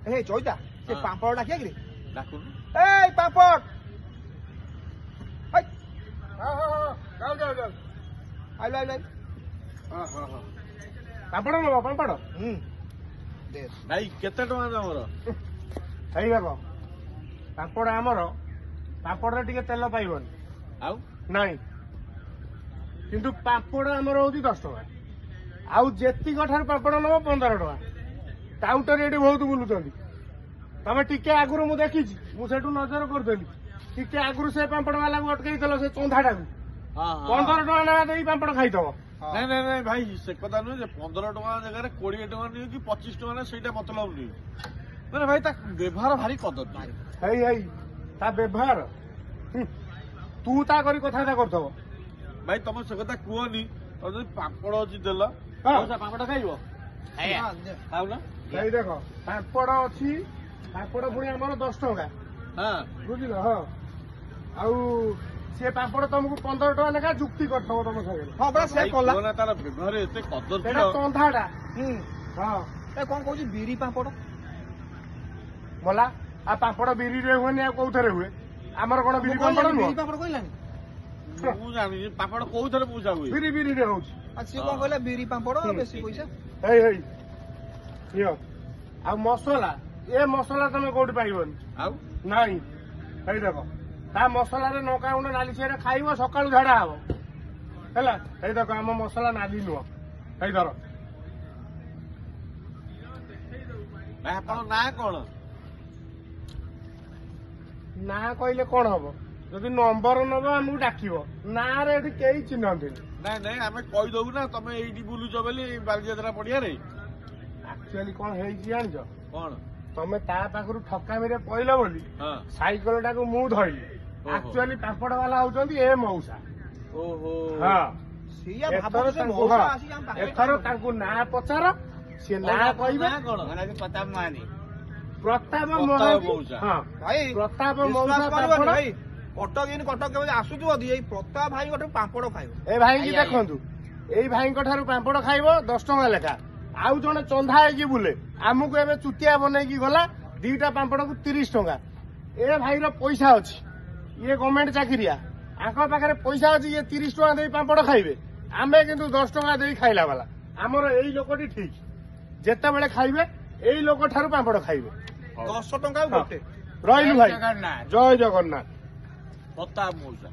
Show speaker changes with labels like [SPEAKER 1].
[SPEAKER 1] ଏ ଚଇତା ସେ ପାମ୍ପଡ଼ ଡାକିଆ କିରେ
[SPEAKER 2] ଡାକୁନୁ
[SPEAKER 1] ଏଇ ପାମ୍ପଡ଼ ଆଇଲ ଆଇଲ
[SPEAKER 3] ପାମ୍ପଡ଼ ନବ ପାମ୍ପଡ଼
[SPEAKER 2] ଭାଇ କେତେ ଟଙ୍କା ତମର?
[SPEAKER 3] ହେଇ ଦେଖ ପାମ୍ପଡ଼ ଆମର ପାମ୍ପଡ଼ରେ ଟିକେ ତେଲ ପାଇବନି
[SPEAKER 2] ଆଉ
[SPEAKER 3] ନାଇଁ କିନ୍ତୁ ପାମ୍ପଡ଼ ଆମର ହଉଛି 10 ଟଙ୍କା ଆଉ ଯେତିକ ଠାରୁ ପାମ୍ପଡ଼ ନବ 15 ଟଙ୍କା କାଉଣ୍ଟର ଏଠି ବହୁତ ବୁଲୁଛନ୍ତି ତମେ ଟିକେ ଆଗରୁ ମୁଁ ଦେଖିଛି ମୁଁ ସେଠୁ ନଜର କରୁଥିଲି ଟିକେ ଆଗରୁ ସେ ପାମ୍ପଡ଼ ବାଲାକୁ ଅଟକେଇଥିଲ ସେ ଚନ୍ଦାଟାକୁ 15 ଟଙ୍କା ନେବା ଦେଇ ପାମ୍ପଡ଼ ଖାଇଦବ
[SPEAKER 2] ନାଇଁ ନାଇଁ ନାଇଁ ଭାଇ ସେ କଥା ନୁହେଁ ଯେ 15 ଟଙ୍କା ଜାଗାରେ 20 ଟଙ୍କା ନିଅ କି 25 ଟଙ୍କା ନା ସେଇଟା ମତଲବ ନୁହେଁ ମାନେ ଭାଇ ତା ବ୍ୟବହାର ଭାରି କଦର୍য
[SPEAKER 3] ହେଇ ହେଇ ତା ବ୍ୟବହାର ତୁ ତା କରି କଥାବାର୍ତ୍ତା କରୁଥିବ
[SPEAKER 2] ଭାଇ ତମେ ସେ କଥା କୁହନି ତମେ ଯଦି ପାମ୍ପଡ଼ ଅଛି ଦେଲ ପାମ୍ପଡ଼ ଖାଇବ ଖାଉନ
[SPEAKER 3] ହେଇ ଦେଖ ପାମ୍ପଡ଼ ଅଛି ପାମ୍ପଡ଼ ପୁଣି ଆମର 10 ଟଙ୍କା ବୁଝିଲ ହଁ ଆଉ ସେ ପାମ୍ପଡ଼ ତମକୁ 15 ଟଙ୍କା ଲେଖା ଯୁକ୍ତି କରିଥିବ ତମ ସାଙ୍ଗରେ
[SPEAKER 1] ହଁ ପରା ସେ କଲା
[SPEAKER 2] ତାର ବ୍ୟବହାର ଏତେ କଦର୍য
[SPEAKER 3] ସେଇଟା ଚନ୍ଦାଟା ହଁ
[SPEAKER 1] ଏ କଣ କହୁଛି ବିରି ପାମ୍ପଡ଼
[SPEAKER 3] ମଲା ଆଉ ପାମ୍ପଡ଼ ବିରିରେ ହୁଏନି ଆଉ କୋଉଥିରେ ହୁଏ ଆମର କଣ ବିରି ପାମ୍ପଡ଼ ନୁହଁ
[SPEAKER 1] ବିରି ପାମ୍ପଡ଼ କହିଲାନି
[SPEAKER 2] ମୁଁ ଜାଣିନି ପାମ୍ପଡ଼ କୋଉଥିରେ ପୂଜା ହୁଏ
[SPEAKER 3] ବିରିରେ ହଉଛି
[SPEAKER 1] ଆଉ ସିଏ କଣ କହିଲା ବିରି ପାମ୍ପଡ଼ ବେଶୀ ପଇସା
[SPEAKER 3] ହେଇ ହେଇ ନିଅ ଆଉ ମସଲା ଏ ମସଲା ତମେ କୋଉଠି ପାଇବନି
[SPEAKER 2] ଆଉ
[SPEAKER 3] ନାଇଁ ହେଇ ଦେଖ ତା ମସଲାରେ ଲଙ୍କା ଗୁଣ୍ଡ ନାଲି ସିଆରେ ଖାଇବ ସକାଳୁ ଝାଡା ହବ ହେଲା ହେଇ ଦେଖ ଆମ ମସଲା ନାଲି ନୁହଁ ହେଇ ଧର
[SPEAKER 2] ଭାଇ ଆପଣ ନାଁ କଣ
[SPEAKER 3] ନାଁ କହିଲେ କଣ ହବ ଯଦି ନମ୍ବର ନବ ଆମକୁ ଡାକିବ ନାଁରେ ଏଠି କେହି ଚିହ୍ନନ୍ତିନି
[SPEAKER 2] ନାଇଁ ନାଇଁ ଆମେ କହିଦବୁ ନା ତମେ ଏଇଠି ବୁଲୁଛ ବୋଲି ବାଲିଯାତ୍ରା ପଡିଆରେ
[SPEAKER 3] ଆକ୍ଚୁଆଲି କଣ ହେଇଛି ଜାଣିଛ
[SPEAKER 2] କଣ
[SPEAKER 3] ତମେ ତା ପାଖରୁ ଠକାମିରେ ପଇଲ ବୋଲି ସାଇକେଲ ଟାକୁ ମୁଁ ଧଇଲି ଆକ୍ଚୁଆଲି ପାମ୍ପଡ଼ ବାଲା ହଉଛନ୍ତି ଏ ମଉସା
[SPEAKER 2] ଓହୋ
[SPEAKER 3] ହଁ
[SPEAKER 1] ସେଇଆ
[SPEAKER 3] ଏଥର
[SPEAKER 1] ଭାବୁଛି
[SPEAKER 3] ତାଙ୍କୁ
[SPEAKER 1] ମଉସା
[SPEAKER 3] ହଁ
[SPEAKER 1] ଆସିକି ଆମ ପାଖରେ
[SPEAKER 3] ଏଥର ତାଙ୍କୁ ନାଁ ପଚାର ସିଏ ନାଁ କହିବେ
[SPEAKER 2] କଣ
[SPEAKER 4] ପ୍ରତାପ ମହାନ୍ତି
[SPEAKER 3] ପ୍ରତାପ
[SPEAKER 2] ମଉସା।
[SPEAKER 3] ମହାନ୍ତି ହଁ
[SPEAKER 1] ଭାଇ
[SPEAKER 3] ପ୍ରତାପ
[SPEAKER 1] ବିଶ୍ୱାସ
[SPEAKER 3] ମଉସା
[SPEAKER 1] କରିବନି
[SPEAKER 3] ପାମ୍ପଡ଼
[SPEAKER 1] ଭାଇ କଟକ କେବେ ଆସୁଥିବ ଏଇ ପ୍ରତାପ ଭାଇ ଗୋଟେ ପାମ୍ପଡ଼ ଖାଇବ
[SPEAKER 3] ଏ ଭାଇକି ଦେଖନ୍ତୁ ଏଇ ଭାଇଙ୍କ ଠାରୁ ପାମ୍ପଡ଼ ଖାଇବ 10 ଟଙ୍କା ଲେଖା ଆଉ ଜଣେ ଚନ୍ଧା ହେଇକି ବୁଲେ ଆମକୁ ଏବେ ଚୁତିଆ ବନେଇକି ଗଲା 2ଟା ପାମ୍ପଡ଼କୁ 30 ଟଙ୍କା ଏ ଭାଇର ପଇସା ଅଛି ଇଏ ଗଭର୍ଣ୍ଣମେଣ୍ଟ ଚାକିରିଆ ଆଙ୍କ ପାଖରେ ପଇସା ଅଛି ଇଏ 30 ଟଙ୍କା ଦେଇ ପାମ୍ପଡ଼ ଖାଇବେ ଆମେ କିନ୍ତୁ 10 ଟଙ୍କା ଦେଇ ଖାଇଲା ବାଲା ଆମର ଏଇ ଲୋକଟି ଠିକ ଯେତେବେଳେ ଖାଇବେ ଏଇ ଲୋକ ଠାରୁ ପାମ୍ପଡ଼ ଖାଇବେ
[SPEAKER 1] 10 ଟଙ୍କା ଗୋଟେ
[SPEAKER 3] ରହିଲୁ ଭାଇ
[SPEAKER 4] ଜଗନ୍ନାଥ
[SPEAKER 3] ଜୟ ଜଗନ୍ନାଥ
[SPEAKER 2] ପ୍ରତାପ ମଉସା